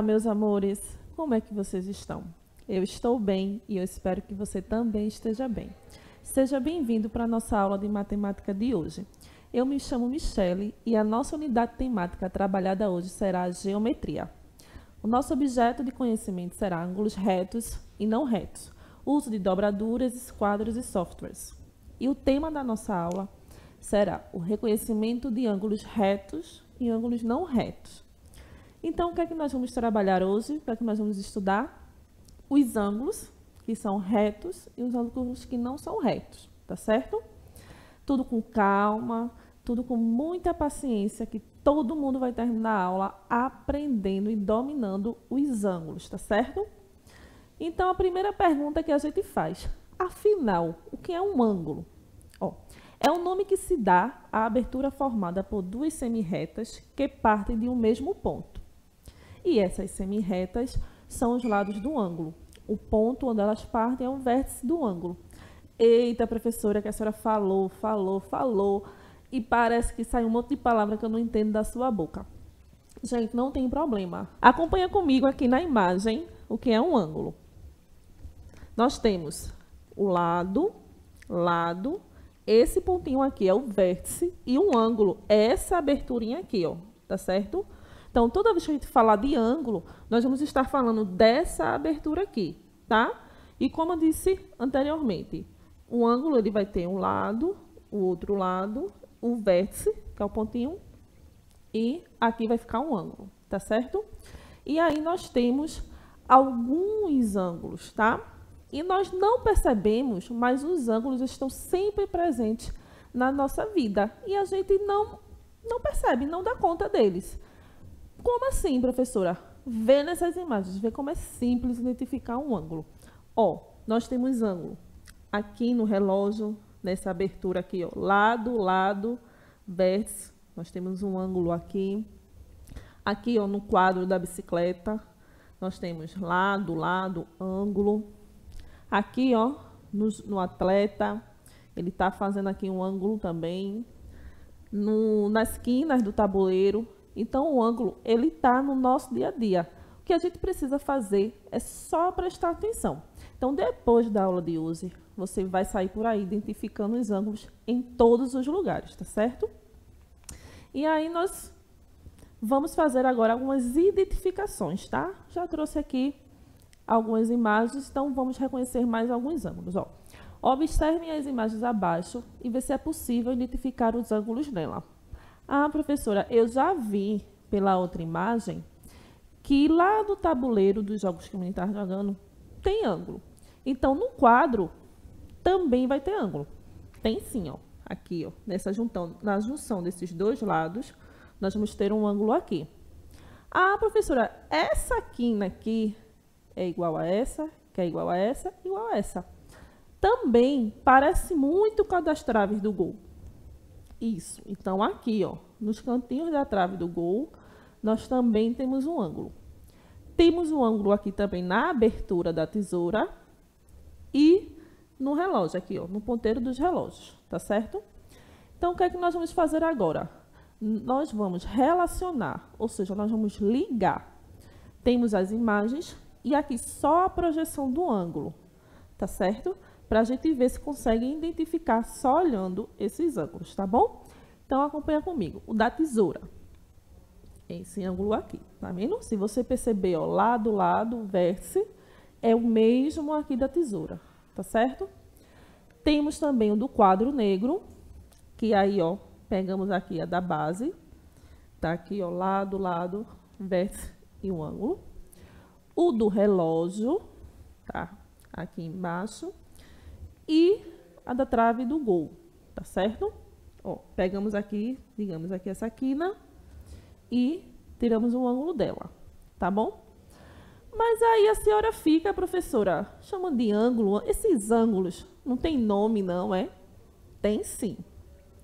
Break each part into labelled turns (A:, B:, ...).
A: meus amores, como é que vocês estão? Eu estou bem e eu espero que você também esteja bem. Seja bem-vindo para a nossa aula de matemática de hoje. Eu me chamo Michele e a nossa unidade temática trabalhada hoje será a geometria. O nosso objeto de conhecimento será ângulos retos e não retos, uso de dobraduras, esquadros e softwares. E o tema da nossa aula será o reconhecimento de ângulos retos e ângulos não retos. Então, o que é que nós vamos trabalhar hoje? O que é que nós vamos estudar? Os ângulos que são retos e os ângulos que não são retos, tá certo? Tudo com calma, tudo com muita paciência, que todo mundo vai terminar a aula aprendendo e dominando os ângulos, tá certo? Então, a primeira pergunta que a gente faz, afinal, o que é um ângulo? É o nome que se dá à abertura formada por duas semirretas que partem de um mesmo ponto. E essas semirretas são os lados do ângulo. O ponto onde elas partem é o vértice do ângulo. Eita, professora, que a senhora falou, e parece que sai um monte de palavra que eu não entendo da sua boca. Gente, não tem problema. Acompanha comigo aqui na imagem o que é um ângulo. Nós temos o lado, esse pontinho aqui é o vértice e um ângulo, essa aberturinha aqui, ó, tá certo? Então, toda vez que a gente falar de ângulo, nós vamos estar falando dessa abertura aqui, tá? E como eu disse anteriormente, o ângulo ele vai ter um lado, o outro lado, o vértice, que é o pontinho, e aqui vai ficar um ângulo, tá certo? E aí nós temos alguns ângulos, tá? E nós não percebemos, mas os ângulos estão sempre presentes na nossa vida. E a gente não percebe, não dá conta deles. Como assim, professora? Vê nessas imagens, vê como é simples identificar um ângulo. Ó, nós temos ângulo aqui no relógio, nessa abertura aqui, ó, lado, vértice. Nós temos um ângulo aqui. Aqui, ó, no quadro da bicicleta, nós temos lado, ângulo. Aqui, ó, no atleta, ele está fazendo aqui um ângulo também. Nas esquinas do tabuleiro. Então, o ângulo, ele está no nosso dia a dia. O que a gente precisa fazer é só prestar atenção. Então, depois da aula de hoje, você vai sair por aí identificando os ângulos em todos os lugares, tá certo? E aí, nós vamos fazer agora algumas identificações, tá? Já trouxe aqui algumas imagens, então vamos reconhecer mais alguns ângulos. Ó. Observem as imagens abaixo e ver se é possível identificar os ângulos nela. Ah, professora, eu já vi pela outra imagem que lá do tabuleiro dos jogos que o menino está jogando tem ângulo. Então, no quadro também vai ter ângulo. Tem sim, ó. Aqui, ó, na junção desses dois lados, nós vamos ter um ângulo aqui. Ah, professora, essa quina aqui é igual a essa, que é igual a essa, igual a essa. Também parece muito com a das traves do gol. Isso. Então, aqui, ó, nos cantinhos da trave do gol, nós também temos um ângulo. Temos um ângulo aqui também na abertura da tesoura e no relógio, aqui, ó, no ponteiro dos relógios, tá certo? Então, o que é que nós vamos fazer agora? Nós vamos relacionar, ou seja, nós vamos ligar. Temos as imagens e aqui só a projeção do ângulo, tá certo? Para a gente ver se consegue identificar só olhando esses ângulos, tá bom? Então, acompanha comigo. O da tesoura. Esse ângulo aqui, tá vendo? Se você perceber, ó, lado, vértice, é o mesmo aqui da tesoura, tá certo? Temos também o do quadro negro, que aí, ó, pegamos aqui a da base, tá aqui, ó, lado, vértice e um ângulo. O do relógio, tá aqui embaixo. E a da trave do gol, tá certo? Ó, pegamos aqui, digamos aqui essa quina e tiramos o ângulo dela, tá bom? Mas aí a senhora fica, professora, chamando de ângulo, esses ângulos não tem nome não, é? Tem sim.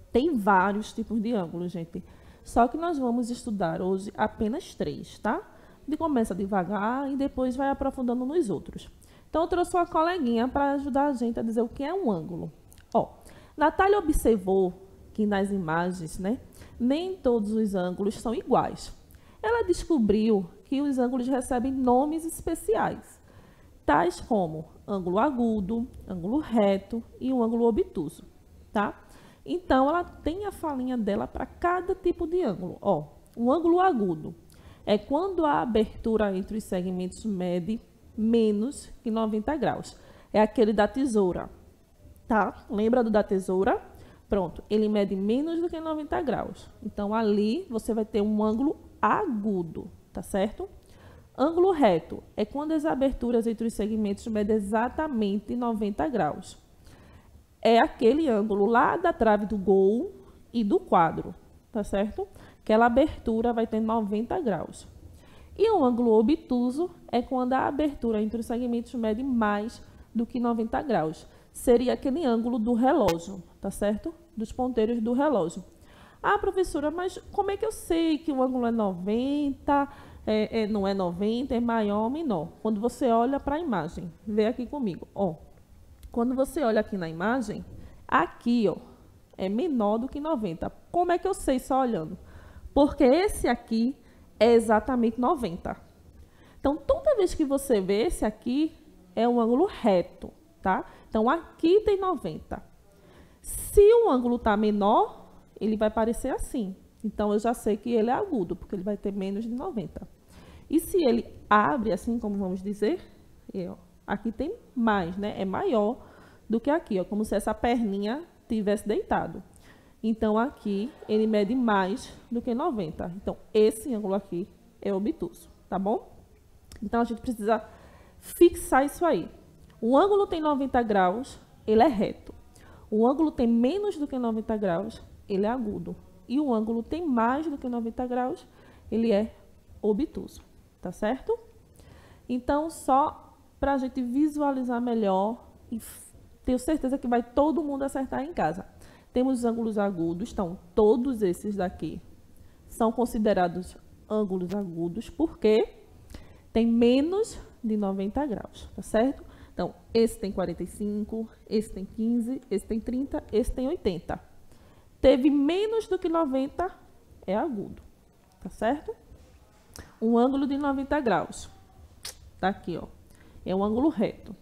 A: Tem vários tipos de ângulos, gente. Só que nós vamos estudar hoje apenas 3, tá? E começa devagar e depois vai aprofundando nos outros. Então, eu trouxe uma coleguinha para ajudar a gente a dizer o que é um ângulo. Ó, Natália observou que nas imagens, né, nem todos os ângulos são iguais. Ela descobriu que que os ângulos recebem nomes especiais, tais como ângulo agudo, ângulo reto e um ângulo obtuso, tá? Então, ela tem a falinha dela para cada tipo de ângulo. Ó, um ângulo agudo é quando a abertura entre os segmentos mede menos que 90 graus. É aquele da tesoura, tá? Lembra do da tesoura? Pronto, ele mede menos do que 90 graus. Então, ali você vai ter um ângulo agudo, tá certo? Ângulo reto é quando as aberturas entre os segmentos medem exatamente 90 graus. É aquele ângulo lá da trave do gol e do quadro, tá certo? Aquela abertura vai ter 90 graus. E um ângulo obtuso é quando a abertura entre os segmentos mede mais do que 90 graus. Seria aquele ângulo do relógio, tá certo? Dos ponteiros do relógio. Ah, professora, mas como é que eu sei que o ângulo é 90, não é 90, é maior ou menor? Quando você olha para a imagem, vê aqui comigo, ó. Quando você olha aqui na imagem, aqui, ó, é menor do que 90. Como é que eu sei só olhando? Porque esse aqui é exatamente 90. Então, toda vez que você vê esse aqui, é um ângulo reto, tá? Então, aqui tem 90. Se o ângulo está menor, ele vai parecer assim. Então, eu já sei que ele é agudo, porque ele vai ter menos de 90. E se ele abre assim, como vamos dizer, ó, aqui tem mais, né? É maior do que aqui, ó, como se essa perninha tivesse deitado. Então, aqui, ele mede mais do que 90. Então, esse ângulo aqui é obtuso, tá bom? Então, a gente precisa fixar isso aí. O ângulo tem 90 graus, ele é reto. O ângulo tem menos do que 90 graus, ele é agudo. E o ângulo tem mais do que 90 graus, ele é obtuso, tá certo? Então, só para a gente visualizar melhor, e tenho certeza que vai todo mundo acertar em casa. Temos os ângulos agudos, então todos esses daqui são considerados ângulos agudos, porque tem menos de 90 graus, tá certo? Então, esse tem 45, esse tem 15, esse tem 30, esse tem 80. Teve menos do que 90, é agudo, tá certo? Um ângulo de 90 graus, tá aqui, ó, é um ângulo reto.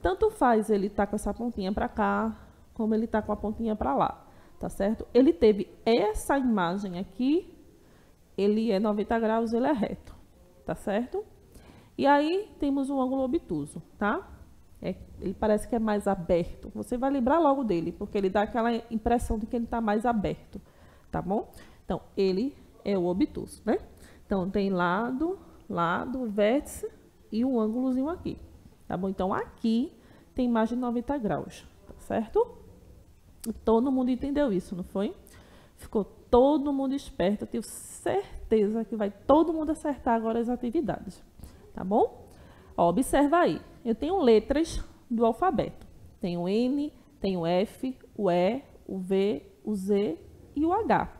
A: Tanto faz ele estar com essa pontinha para cá, como ele está com a pontinha para lá, tá certo? Ele teve essa imagem aqui, ele é 90 graus, ele é reto, tá certo? E aí, temos um ângulo obtuso, tá? Ele parece que é mais aberto. Você vai lembrar logo dele, porque ele dá aquela impressão de que ele está mais aberto, tá bom? Então, ele é o obtuso, né? Então, tem lado, vértice e um ângulozinho aqui, tá bom? Então, aqui tem mais de 90 graus, tá certo? Todo mundo entendeu isso, não foi? Ficou todo mundo esperto. Eu tenho certeza que vai todo mundo acertar agora as atividades, tá bom? Ó, observa aí. Eu tenho letras do alfabeto. Tem o N, tem o F, o E, o V, o Z e o H.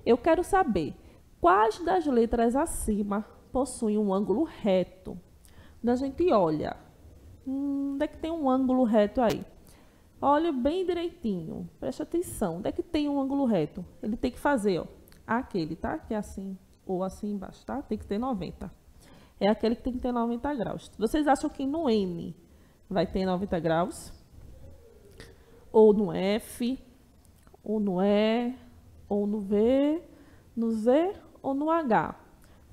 A: Eu quero saber quais das letras acima possuem um ângulo reto. Quando a gente olha, onde é que tem um ângulo reto aí? Olha bem direitinho, preste atenção. Onde é que tem um ângulo reto? Ele tem que fazer, ó, aquele, tá? Que é assim, ou assim embaixo, tá? Tem que ter 90. É aquele que tem que ter 90 graus. Vocês acham que no N vai ter 90 graus? Ou no F, ou no E, ou no V, no Z ou no H?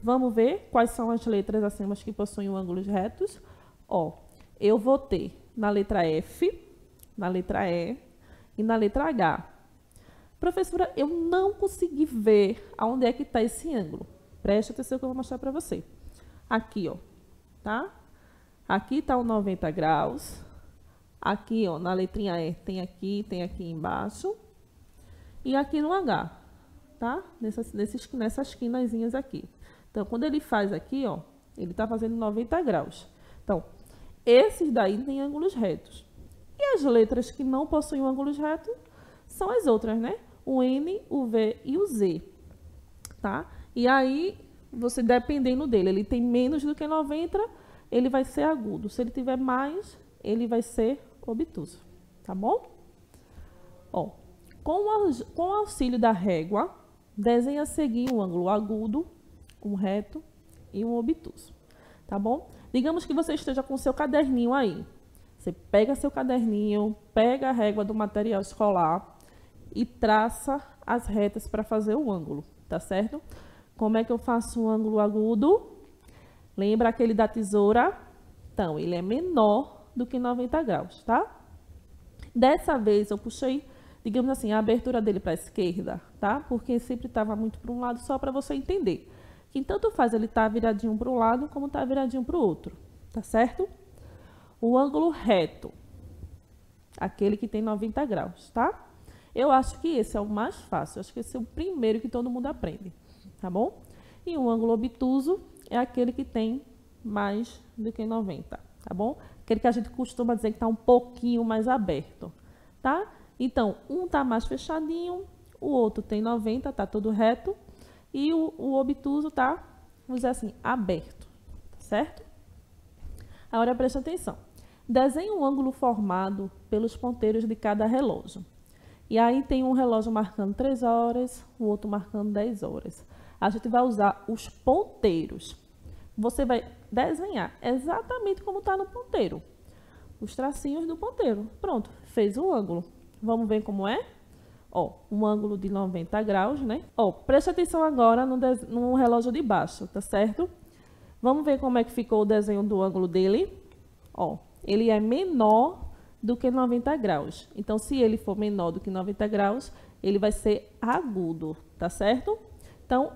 A: Vamos ver quais são as letras acima que possuem ângulos retos? Ó, eu vou ter na letra F, na letra E e na letra H. Professora, eu não consegui ver aonde é que está esse ângulo. Preste atenção que eu vou mostrar para você. Aqui, ó, tá? Aqui está o 90 graus. Aqui, ó, na letrinha E tem aqui embaixo. E aqui no H, tá? Nessas quinazinhas aqui. Então, quando ele faz aqui, ó, ele está fazendo 90 graus. Então, esses daí têm ângulos retos. E as letras que não possuem ângulos retos são as outras, né? O N, o V e o Z, tá? E aí, você dependendo dele, ele tem menos do que 90, ele vai ser agudo. Se ele tiver mais, ele vai ser obtuso, tá bom? Ó, com o auxílio da régua, desenhe a seguir um ângulo agudo, um reto e um obtuso, tá bom? Digamos que você esteja com o seu caderninho aí. Você pega seu caderninho, pega a régua do material escolar e traça as retas para fazer o ângulo, tá certo? Como é que eu faço um ângulo agudo? Lembra aquele da tesoura? Então, ele é menor do que 90 graus, tá? Dessa vez eu puxei, digamos assim, a abertura dele para a esquerda, tá? Porque sempre estava muito para um lado, só para você entender. Que tanto faz ele estar viradinho para um lado, como estar viradinho para o outro, tá certo? O ângulo reto, aquele que tem 90 graus, tá? Eu acho que esse é o mais fácil, acho que esse é o primeiro que todo mundo aprende, tá bom? E o ângulo obtuso é aquele que tem mais do que 90, tá bom? Aquele que a gente costuma dizer que está um pouquinho mais aberto, tá? Então, um está mais fechadinho, o outro tem 90, tá tudo reto, e o obtuso tá, vamos dizer assim, aberto, tá certo? Agora presta atenção. Desenhe um ângulo formado pelos ponteiros de cada relógio. E aí tem um relógio marcando 3 horas, o outro marcando 10 horas. A gente vai usar os ponteiros. Você vai desenhar exatamente como está no ponteiro. Os tracinhos do ponteiro. Pronto, fez o ângulo. Vamos ver como é? Ó, um ângulo de 90 graus, né? Ó, preste atenção agora no relógio de baixo, tá certo? Vamos ver como é que ficou o desenho do ângulo dele. Ó, ele é menor do que 90 graus. Então, se ele for menor do que 90 graus, ele vai ser agudo, tá certo? Então,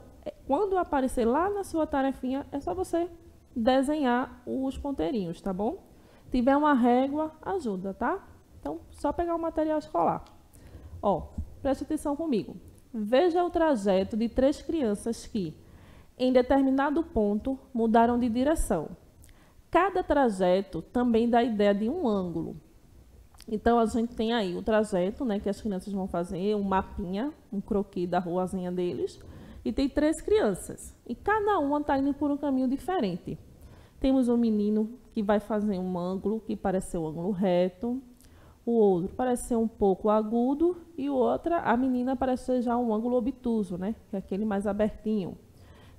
A: quando aparecer lá na sua tarefinha, é só você desenhar os ponteirinhos, tá bom? Se tiver uma régua, ajuda, tá? Então, só pegar o material escolar. Ó, preste atenção comigo. Veja o trajeto de 3 crianças que, em determinado ponto, mudaram de direção. Cada trajeto também dá a ideia de um ângulo. Então, a gente tem aí o trajeto, né, que as crianças vão fazer, um mapinha, um croquis da ruazinha deles. E tem 3 crianças. E cada uma está indo por um caminho diferente. Temos um menino que vai fazer um ângulo que parece ser um ângulo reto. O outro parece ser um pouco agudo. E o outro, a menina, parece ser já um ângulo obtuso, né? Que é aquele mais abertinho.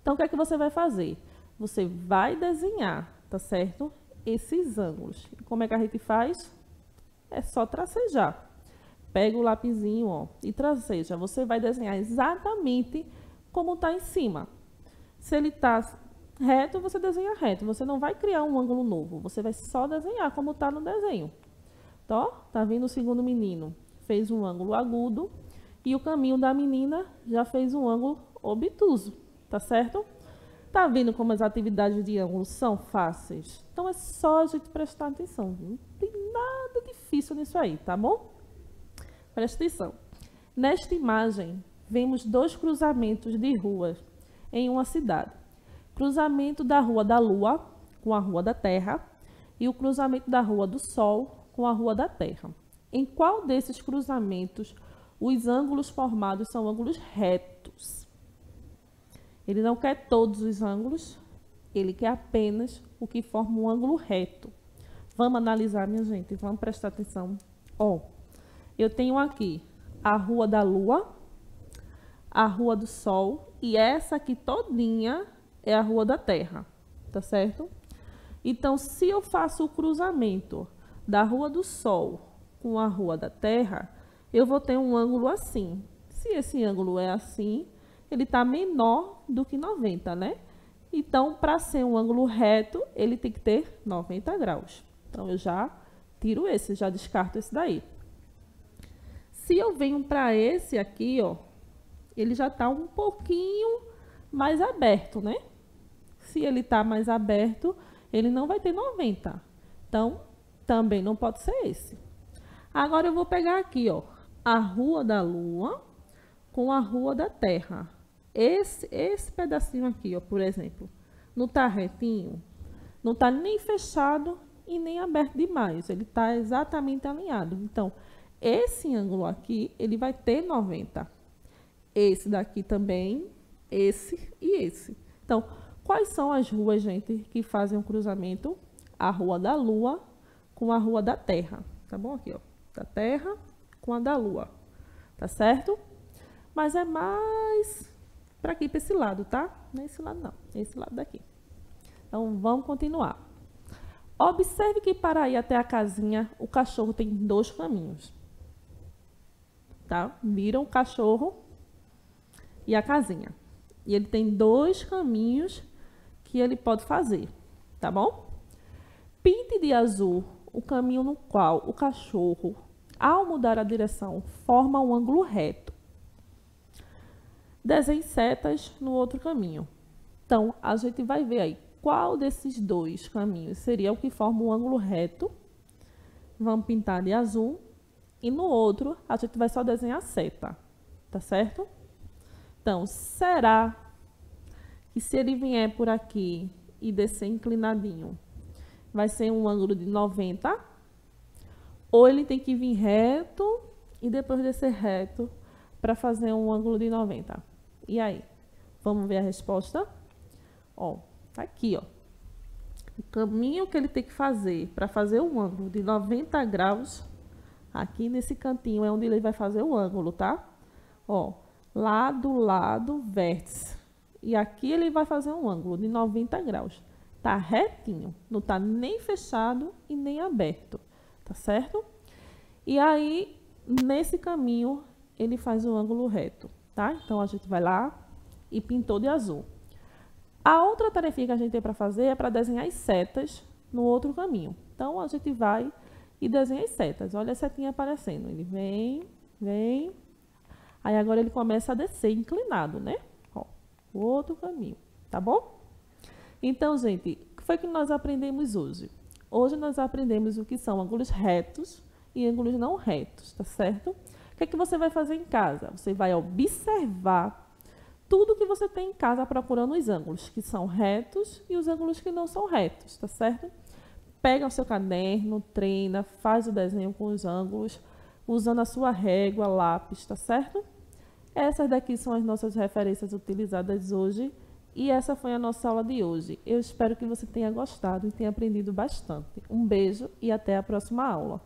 A: Então, o que é que você vai fazer? Você vai desenhar, tá certo? Esses ângulos. E como é que a gente faz? É só tracejar. Pega o lapisinho, ó, e traceja. Você vai desenhar exatamente como está em cima. Se ele está reto, você desenha reto. Você não vai criar um ângulo novo. Você vai só desenhar como está no desenho. Então, tá vendo o segundo menino? Fez um ângulo agudo. E o caminho da menina já fez um ângulo obtuso. Tá certo? Tá vendo como as atividades de ângulo são fáceis? Então, é só a gente prestar atenção. Não tem nada difícil nisso aí, tá bom? Presta atenção. Nesta imagem, vemos 2 cruzamentos de ruas em uma cidade. Cruzamento da Rua da Lua com a Rua da Terra e o cruzamento da Rua do Sol com a Rua da Terra. Em qual desses cruzamentos os ângulos formados são ângulos retos? Ele não quer todos os ângulos, ele quer apenas o que forma um ângulo reto. Vamos analisar, minha gente, vamos prestar atenção. Ó, eu tenho aqui a Rua da Lua, a Rua do Sol, e essa aqui todinha é a Rua da Terra, tá certo? Então, se eu faço o cruzamento da Rua do Sol com a Rua da Terra, eu vou ter um ângulo assim. Se esse ângulo é assim, ele está menor do que 90, né? Então, para ser um ângulo reto, ele tem que ter 90 graus. Então, eu já tiro esse, já descarto esse daí. Se eu venho para esse aqui, ó, ele já está um pouquinho mais aberto, né? Se ele está mais aberto, ele não vai ter 90. Então, também não pode ser esse. Agora, eu vou pegar aqui, ó, a Rua da Lua com a Rua da Terra. Esse pedacinho aqui, ó, por exemplo, não está retinho, não está nem fechado e nem aberto demais. Ele está exatamente alinhado. Então, esse ângulo aqui, ele vai ter 90. Esse daqui também, esse e esse. Então, quais são as ruas, gente, que fazem o cruzamento? A Rua da Lua com a Rua da Terra. Tá bom? Aqui, ó. Da Terra com a da Lua. Tá certo? Mas é mais para aqui, para esse lado, tá? Não é esse lado, não. É esse lado daqui. Então, vamos continuar. Observe que para ir até a casinha, o cachorro tem 2 caminhos. Tá? Viram o cachorro e a casinha. E ele tem 2 caminhos que ele pode fazer, tá bom? Pinte de azul o caminho no qual o cachorro, ao mudar a direção, forma um ângulo reto. Desenhe setas no outro caminho. Então, a gente vai ver aí qual desses 2 caminhos seria o que forma um ângulo reto. Vamos pintar de azul. E no outro, a gente vai só desenhar a seta, tá certo? Então, será que se ele vier por aqui e descer inclinadinho, vai ser um ângulo de 90? Ou ele tem que vir reto e depois descer reto para fazer um ângulo de 90? E aí? Vamos ver a resposta? Ó, tá aqui, ó. O caminho que ele tem que fazer para fazer um ângulo de 90 graus, aqui nesse cantinho é onde ele vai fazer o ângulo, tá? Ó, lá do lado, vértice. E aqui ele vai fazer um ângulo de 90 graus. Tá retinho, não tá nem fechado e nem aberto, tá certo? E aí, nesse caminho, ele faz o ângulo reto, tá? Então, a gente vai lá e pintou de azul. A outra tarefinha que a gente tem para fazer é para desenhar as setas no outro caminho. Então, a gente vai e desenha as setas. Olha a setinha aparecendo. Ele vem, vem. Aí, agora ele começa a descer inclinado, né? Ó, o outro caminho, tá bom? Então, gente, o que foi que nós aprendemos hoje? Hoje nós aprendemos o que são ângulos retos e ângulos não retos, tá certo? O que é que você vai fazer em casa? Você vai observar tudo que você tem em casa procurando os ângulos que são retos e os ângulos que não são retos, tá certo? Pega o seu caderno, treina, faz o desenho com os ângulos, usando a sua régua, lápis, tá certo? Essas daqui são as nossas referências utilizadas hoje e essa foi a nossa aula de hoje. Eu espero que você tenha gostado e tenha aprendido bastante. Um beijo e até a próxima aula.